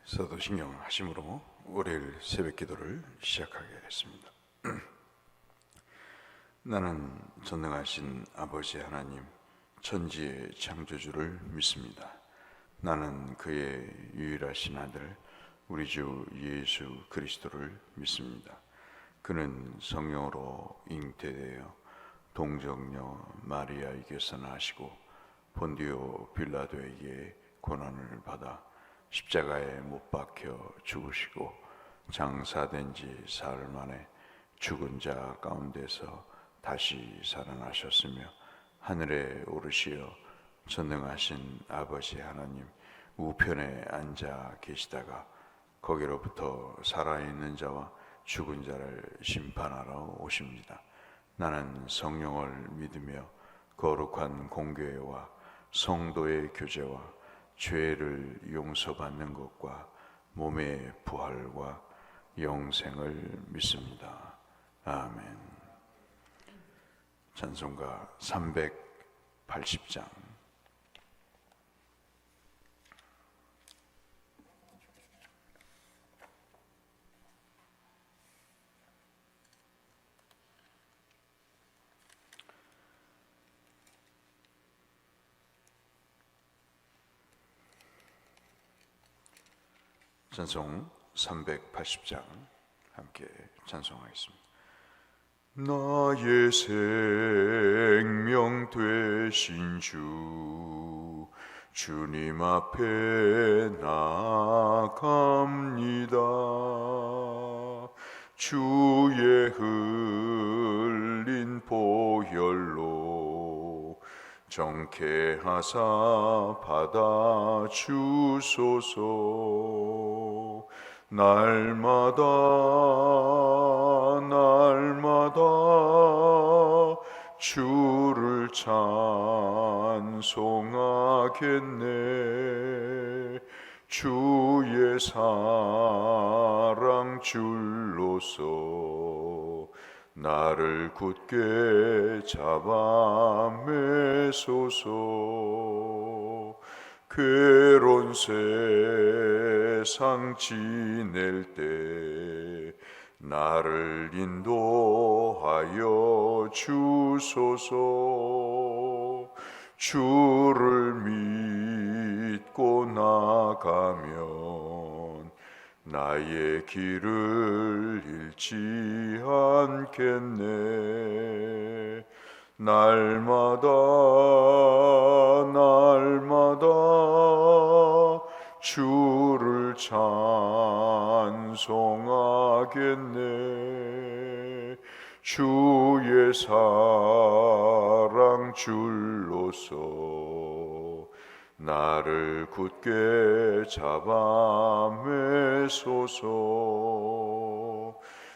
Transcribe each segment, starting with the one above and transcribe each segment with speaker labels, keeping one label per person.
Speaker 1: 사도신경 하심으로 월요일 새벽 기도를 시작하겠습니다. 나는 전능하신 아버지 하나님, 천지의 창조주를 믿습니다. 나는 그의 유일하신 아들 우리 주 예수 그리스도를 믿습니다. 그는 성령으로 잉태되어 동정녀 마리아에게서 나시고 본디오 빌라도에게 고난을 받아 십자가에 못 박혀 죽으시고 장사된 지 사흘 만에 죽은 자 가운데서 다시 살아나셨으며 하늘에 오르시어 전능하신 아버지 하나님 우편에 앉아 계시다가 거기로부터 살아있는 자와 죽은 자를 심판하러 오십니다. 나는 성령을 믿으며 거룩한 공교회와 성도의 교제와 죄를 용서받는 것과 몸의 부활과 영생을 믿습니다. 아멘. 찬송가 380장. 찬송 380장 함께 찬송하겠습니다. 나의 생명 되신 주 주님 앞에 나아갑니다. 주의 흘린 보혈로 정케하사 받아주소서. 날마다 주를 찬송하겠네. 주의 사랑 줄로서 나를 굳게 잡아 매소서. 괴로운 세상 지낼 때 나를 인도하여 주소서. 주를 믿고 나가면 나의 길을 잃지 않겠네. 날마다 주를 찬송하겠네. 주의 사랑 줄로서 나를 굳게 잡아 매소서.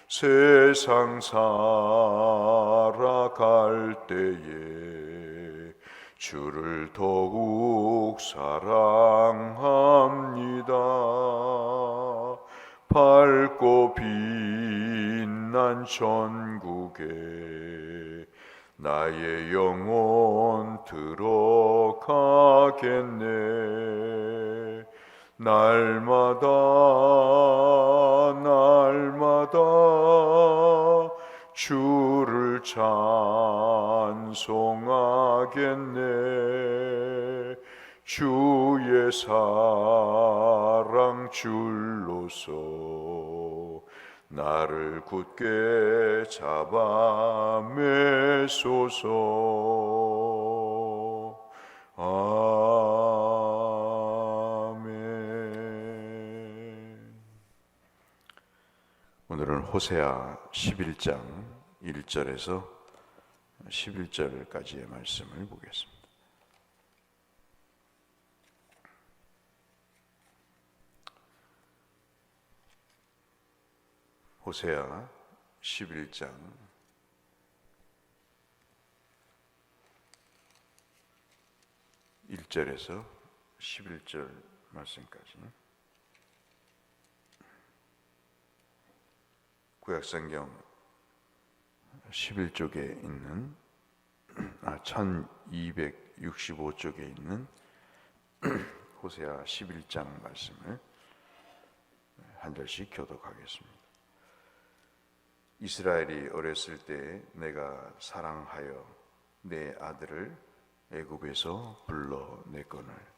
Speaker 1: 세상 살아갈 때에 주를 더욱 사랑합니다. 밝고 빛난 천국에 나의 영혼 들어가겠네. 날마다 주를 찬송하겠네. 주의 사랑 줄로서 나를 굳게 잡아 매소서. 아멘. 오늘은 호세아 11장 1절에서 11절까지의 말씀을 보겠습니다. 호세아 11장 1절에서 11절 말씀까지. 구약성경 11쪽에 있는 1265쪽에 있는 호세아 11장 말씀을 한 절씩 교독하겠습니다. 이스라엘이 어렸을 때 내가 사랑하여 내 아들을 애굽에서 불러내거늘.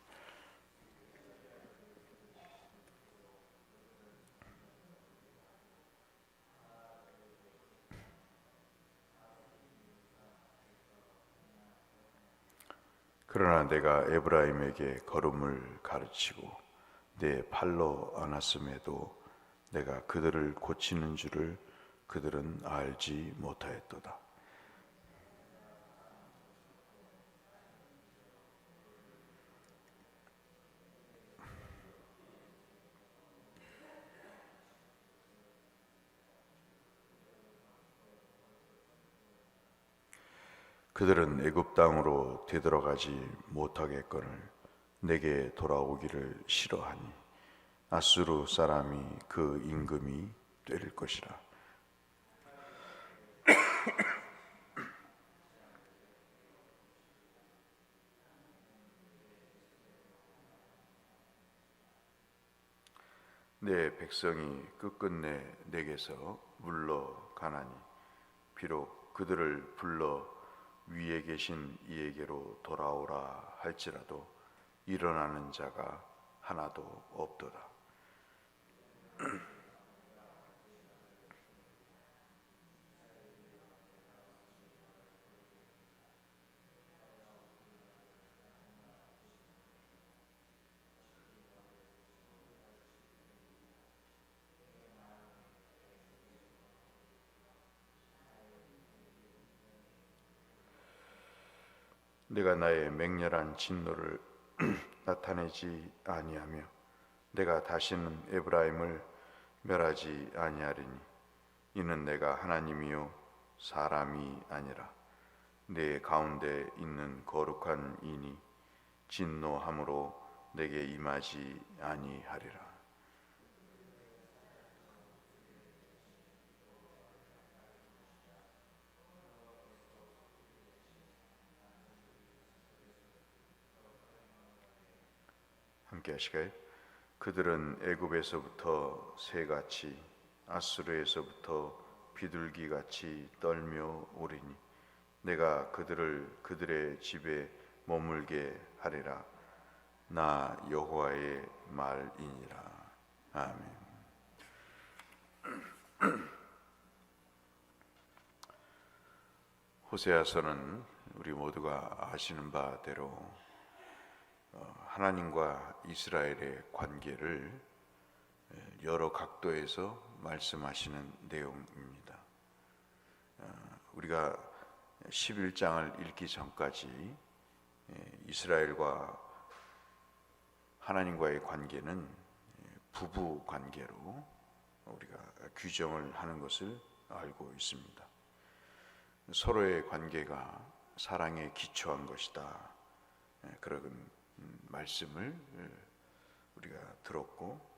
Speaker 1: 그러나 내가 에브라임에게 걸음을 가르치고 내 팔로 안았음에도 내가 그들을 고치는 줄을 그들은 알지 못하였도다. 그들은 애굽 땅으로 되돌아가지 못하겠거늘 내게 돌아오기를 싫어하니 아수르 사람이 그 임금이 될 것이라. 내 백성이 끝끝내 내게서 물러가나니 비록 그들을 불러 위에 계신 이에게로 돌아오라 할지라도 일어나는 자가 하나도 없도다. 내가 나의 맹렬한 진노를 나타내지 아니하며 내가 다시는 에브라임을 멸하지 아니하리니 이는 내가 하나님이요 사람이 아니라 내 가운데 있는 거룩한 이니 진노함으로 내게 임하지 아니하리라. 함께 하시가요? 그들은 애굽에서부터 새같이 아수르에서부터 비둘기같이 떨며 오리니 내가 그들을 그들의 집에 머물게 하리라. 나 여호와의 말이니라. 아멘. 호세아서는 우리 모두가 아시는 바대로 하나님과 이스라엘의 관계를 여러 각도에서 말씀하시는 내용입니다. 우리가 11장을 읽기 전까지 이스라엘과 하나님과의 관계는 부부 관계로 우리가 규정을 하는 것을 알고 있습니다. 서로의 관계가 사랑에 기초한 것이다. 그런 말씀을 우리가 들었고,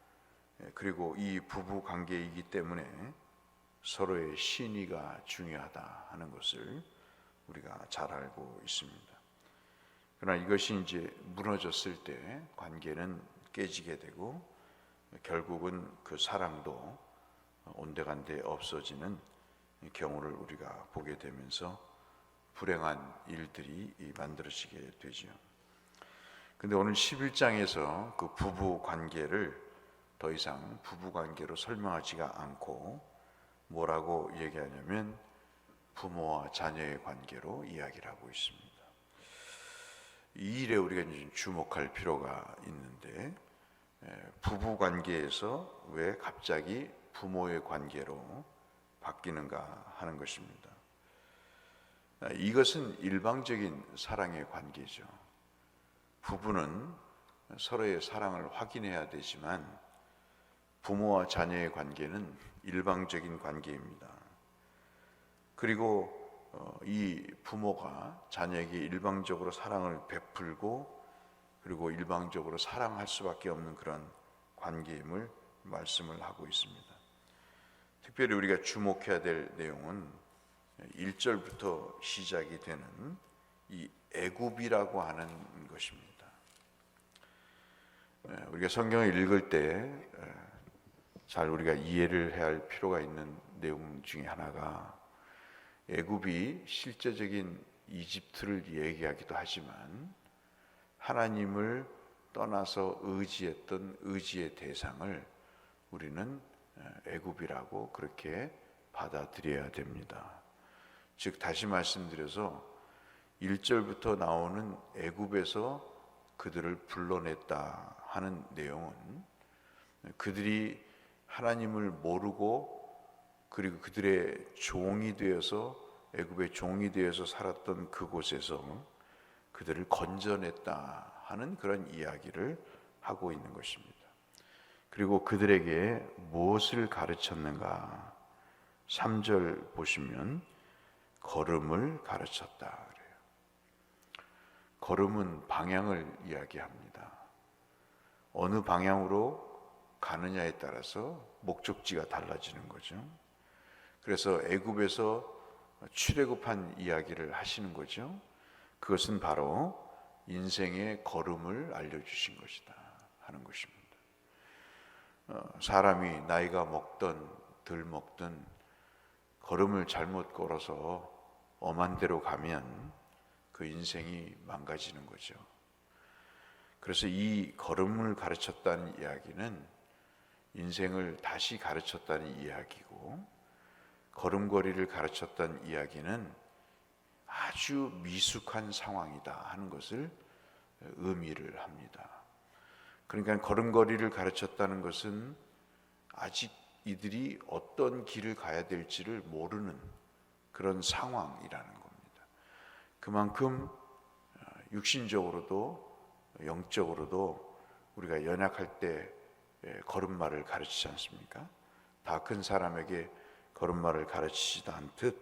Speaker 1: 그리고 이 부부 관계이기 때문에 서로의 신의가 중요하다 하는 것을 우리가 잘 알고 있습니다. 그러나 이것이 이제 무너졌을 때 관계는 깨지게 되고 결국은 그 사랑도 온데간데 없어지는 경우를 우리가 보게 되면서 불행한 일들이 만들어지게 되죠. 근데 오늘 11장에서 그 부부 관계를 더 이상 부부 관계로 설명하지가 않고 뭐라고 얘기하냐면 부모와 자녀의 관계로 이야기를 하고 있습니다. 이 일에 우리가 이제 주목할 필요가 있는데, 부부 관계에서 왜 갑자기 부모의 관계로 바뀌는가 하는 것입니다. 이것은 일방적인 사랑의 관계죠. 부부는 서로의 사랑을 확인해야 되지만 부모와 자녀의 관계는 일방적인 관계입니다. 그리고 이 부모가 자녀에게 일방적으로 사랑을 베풀고 그리고 일방적으로 사랑할 수밖에 없는 그런 관계임을 말씀을 하고 있습니다. 특별히 우리가 주목해야 될 내용은 1절부터 시작이 되는 이 애굽이라고 하는 것입니다. 우리가 성경을 읽을 때 잘 우리가 이해를 해야 할 필요가 있는 내용 중에 하나가, 애굽이 실제적인 이집트를 얘기하기도 하지만 하나님을 떠나서 의지했던 의지의 대상을 우리는 애굽이라고 그렇게 받아들여야 됩니다. 즉 다시 말씀드려서 1절부터 나오는 애굽에서 그들을 불러냈다 하는 내용은 그들이 하나님을 모르고 그리고 그들의 종이 되어서 애굽의 종이 되어서 살았던 그곳에서 그들을 건져냈다 하는 그런 이야기를 하고 있는 것입니다. 그리고 그들에게 무엇을 가르쳤는가? 3절 보시면 걸음을 가르쳤다 그래요. 걸음은 방향을 이야기합니다. 어느 방향으로 가느냐에 따라서 목적지가 달라지는 거죠. 그래서 애굽에서 출애굽한 이야기를 하시는 거죠. 그것은 바로 인생의 걸음을 알려주신 것이다 하는 것입니다. 사람이 나이가 먹든 덜 먹든 걸음을 잘못 걸어서 엄한 데로 가면 그 인생이 망가지는 거죠. 그래서 이 걸음을 가르쳤다는 이야기는 인생을 다시 가르쳤다는 이야기고, 걸음걸이를 가르쳤다는 이야기는 아주 미숙한 상황이다 하는 것을 의미를 합니다. 그러니까 걸음걸이를 가르쳤다는 것은 아직 이들이 어떤 길을 가야 될지를 모르는 그런 상황이라는 겁니다. 그만큼 육신적으로도 영적으로도 우리가 연약할 때 걸음마를 가르치지 않습니까? 다 큰 사람에게 걸음마를 가르치지도 않듯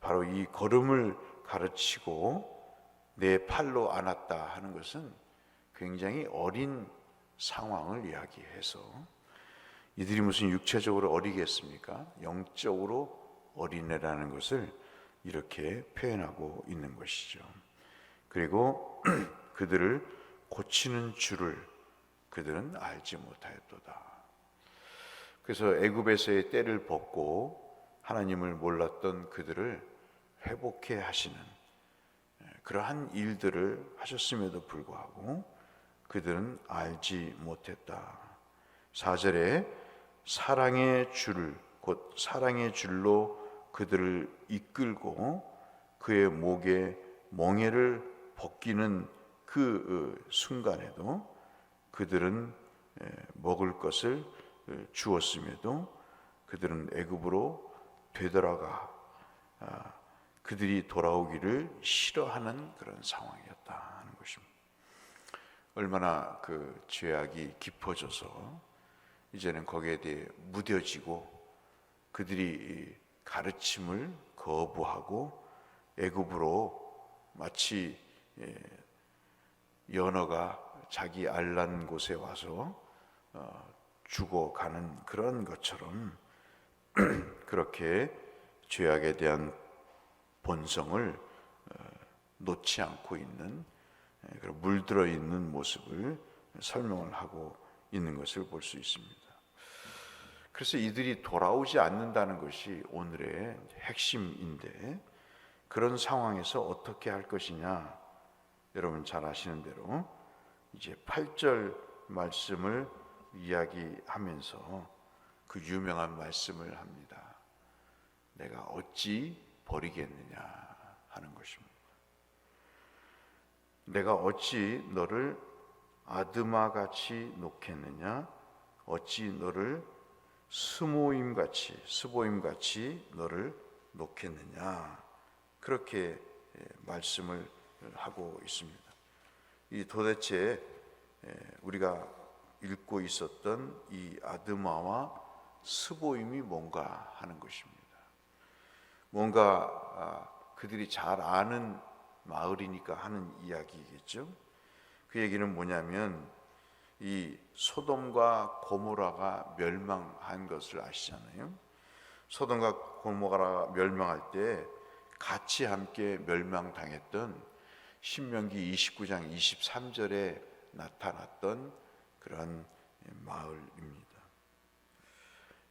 Speaker 1: 바로 이 걸음을 가르치고 내 팔로 안았다 하는 것은 굉장히 어린 상황을 이야기해서, 이들이 무슨 육체적으로 어리겠습니까? 영적으로 어린애라는 것을 이렇게 표현하고 있는 것이죠. 그리고 그들을 고치는 줄을 그들은 알지 못하였도다. 그래서 애굽에서의 때를 벗고 하나님을 몰랐던 그들을 회복해 하시는 그러한 일들을 하셨음에도 불구하고 그들은 알지 못했다. 4절에 사랑의 줄, 곧 사랑의 줄로 그들을 이끌고 그의 목에 멍에를 벗기는 그 순간에도 그들은 먹을 것을 주었음에도 그들은 애굽으로 되돌아가 그들이 돌아오기를 싫어하는 그런 상황이었다 하는 것입니다. 얼마나 그 죄악이 깊어져서 이제는 거기에 대해 무뎌지고 그들이 가르침을 거부하고 애굽으로 마치 연어가 자기 알난 곳에 와서 죽어가는 그런 것처럼 그렇게 죄악에 대한 본성을 놓지 않고 있는, 물들어 있는 모습을 설명을 하고 있는 것을 볼 수 있습니다. 그래서 이들이 돌아오지 않는다는 것이 오늘의 핵심인데, 그런 상황에서 어떻게 할 것이냐, 여러분 잘 아시는 대로 이제 8절 말씀을 이야기하면서 그 유명한 말씀을 합니다. 내가 어찌 버리겠느냐 하는 것입니다. 내가 어찌 너를 아드마같이 놓겠느냐, 어찌 너를 스보임같이 너를 놓겠느냐, 그렇게 말씀을 하고 있습니다. 이 도대체 우리가 읽고 있었던 이 아드마와 스보임이 뭔가 하는 것입니다. 뭔가 그들이 잘 아는 마을이니까 하는 이야기겠죠. 그 얘기는 뭐냐면 이 소돔과 고모라가 멸망한 것을 아시잖아요. 소돔과 고모라가 멸망할 때 같이 함께 멸망당했던 신명기 29장 23절에 나타났던 그런 마을입니다.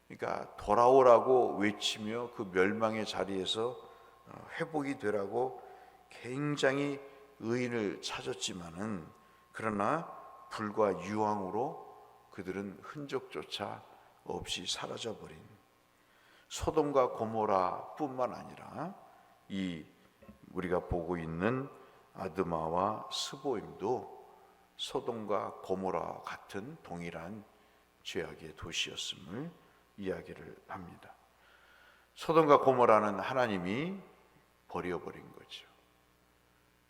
Speaker 1: 그러니까 돌아오라고 외치며 그 멸망의 자리에서 회복이 되라고 굉장히 의인을 찾았지만은, 그러나 불과 유황으로 그들은 흔적조차 없이 사라져버린 소돔과 고모라뿐만 아니라 이 우리가 보고 있는 아드마와 스보임도 소돔과 고모라와 같은 동일한 죄악의 도시였음을 이야기를 합니다. 소돔과 고모라는 하나님이 버려버린 거죠.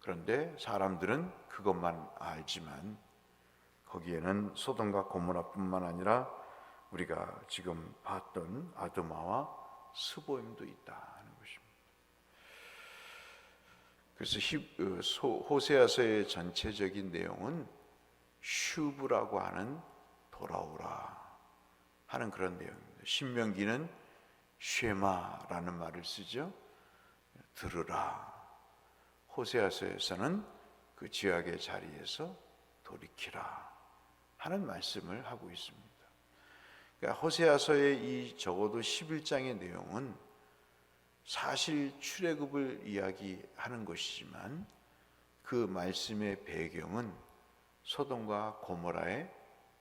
Speaker 1: 그런데 사람들은 그것만 알지만 거기에는 소돔과 고모라뿐만 아니라 우리가 지금 봤던 아드마와 스보임도 있다는 것입니다. 그래서 호세아서의 전체적인 내용은 슈브라고 하는 돌아오라 하는 그런 내용입니다. 신명기는 쉐마라는 말을 쓰죠. 들으라. 호세아서에서는 그 죄악의 자리에서 돌이키라 하는 말씀을 하고 있습니다. 그러니까 호세아서의 이 적어도 11장의 내용은 사실 출애굽을 이야기하는 것이지만 그 말씀의 배경은 소돔과 고모라의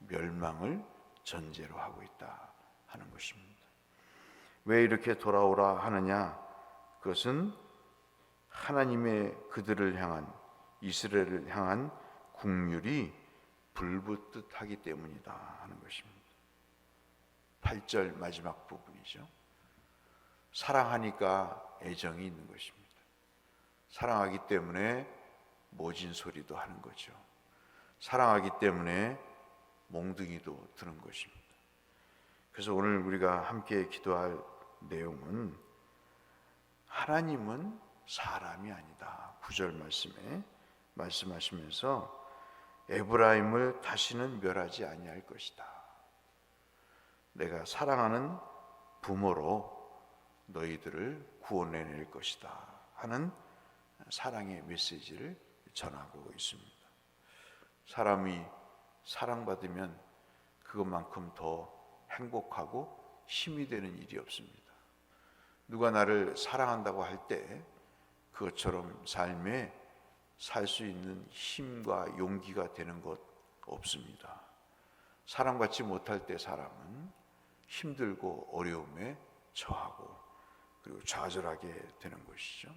Speaker 1: 멸망을 전제로 하고 있다 하는 것입니다. 왜 이렇게 돌아오라 하느냐? 그것은 하나님의 그들을 향한, 이스라엘을 향한 국률이 불붙듯 하기 때문이다 하는 것입니다. 8절 마지막 부분이죠. 사랑하니까 애정이 있는 것입니다. 사랑하기 때문에 모진 소리도 하는 거죠. 사랑하기 때문에 몽둥이도 드는 것입니다. 그래서 오늘 우리가 함께 기도할 내용은 하나님은 사람이 아니다. 9절 말씀에 말씀하시면서 에브라임을 다시는 멸하지 아니할 것이다. 내가 사랑하는 부모로 너희들을 구원해낼 것이다 하는 사랑의 메시지를 전하고 있습니다. 사람이 사랑받으면 그것만큼 더 행복하고 힘이 되는 일이 없습니다. 누가 나를 사랑한다고 할 때 그것처럼 삶에 살 수 있는 힘과 용기가 되는 것 없습니다. 사랑받지 못할 때 사람은 힘들고 어려움에 처하고 그리고 좌절하게 되는 것이죠.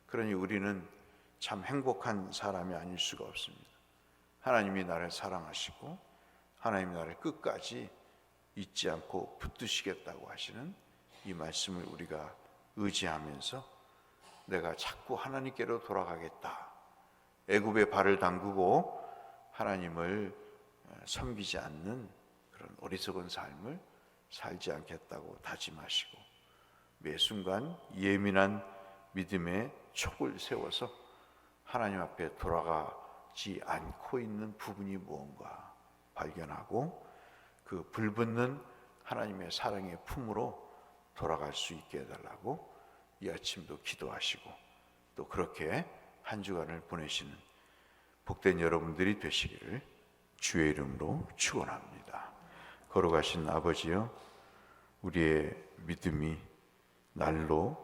Speaker 1: 그러니 우리는 참 행복한 사람이 아닐 수가 없습니다. 하나님이 나를 사랑하시고 하나님이 나를 끝까지 잊지 않고 붙드시겠다고 하시는 이 말씀을 우리가 의지하면서 내가 자꾸 하나님께로 돌아가겠다, 애굽에 발을 담그고 하나님을 섬기지 않는 그런 어리석은 삶을 살지 않겠다고 다짐하시고 매 순간 예민한 믿음의 촉을 세워서 하나님 앞에 돌아가지 않고 있는 부분이 무언가 발견하고 그 불붙는 하나님의 사랑의 품으로 돌아갈 수 있게 해달라고 이 아침도 기도하시고 또 그렇게 한 주간을 보내시는 복된 여러분들이 되시기를 주의 이름으로 축원합니다. 걸어가신 아버지여, 우리의 믿음이 날로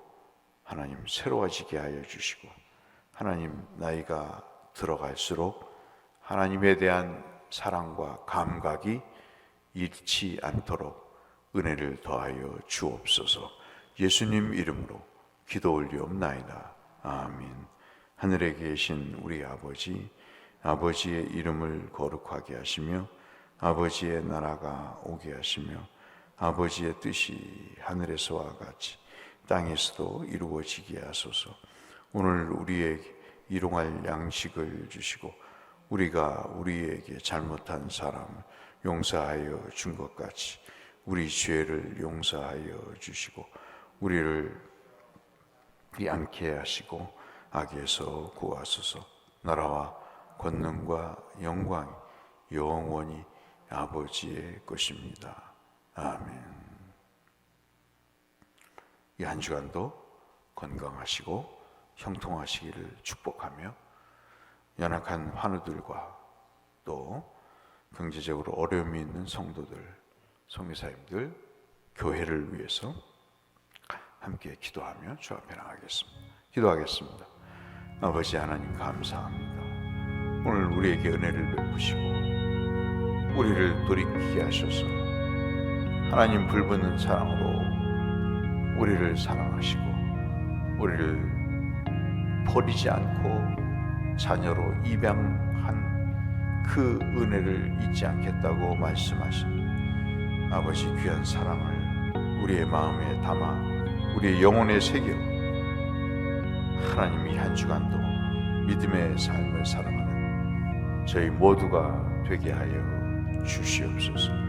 Speaker 1: 하나님 새로워지게 하여 주시고 하나님 나이가 들어갈수록 하나님에 대한 사랑과 감각이 잃지 않도록 은혜를 더하여 주옵소서. 예수님 이름으로 기도 올리옵나이다. 아멘. 하늘에 계신 우리 아버지, 아버지의 이름을 거룩하게 하시며 아버지의 나라가 오게 하시며 아버지의 뜻이 하늘에서와 같이 땅에서도 이루어지게 하소서. 오늘 우리에게 일용할 양식을 주시고 우리가 우리에게 잘못한 사람을 용서하여 준 것 같이 우리 죄를 용서하여 주시고 우리를 양케 하시고 악에서 구하소서. 나라와 권능과 영광이 영원히 아버지의 것입니다. 아멘. 이 한 주간도 건강하시고 형통하시기를 축복하며 연약한 환우들과 또 경제적으로 어려움이 있는 성도들, 성교사님들 교회를 위해서 함께 기도하며 주 앞에 나가겠습니다. 기도하겠습니다. 아버지 하나님 감사합니다. 오늘 우리에게 은혜를 베푸시고 우리를 돌이키게 하셔서 하나님 불붙는 사랑으로 우리를 사랑하시고 우리를 버리지 않고 자녀로 입양한 그 은혜를 잊지 않겠다고 말씀하신 아버지 귀한 사랑을 우리의 마음에 담아 우리의 영혼에 새겨 하나님이 한 주간도 믿음의 삶을 살아가는 저희 모두가 되게 하여 주시옵소서.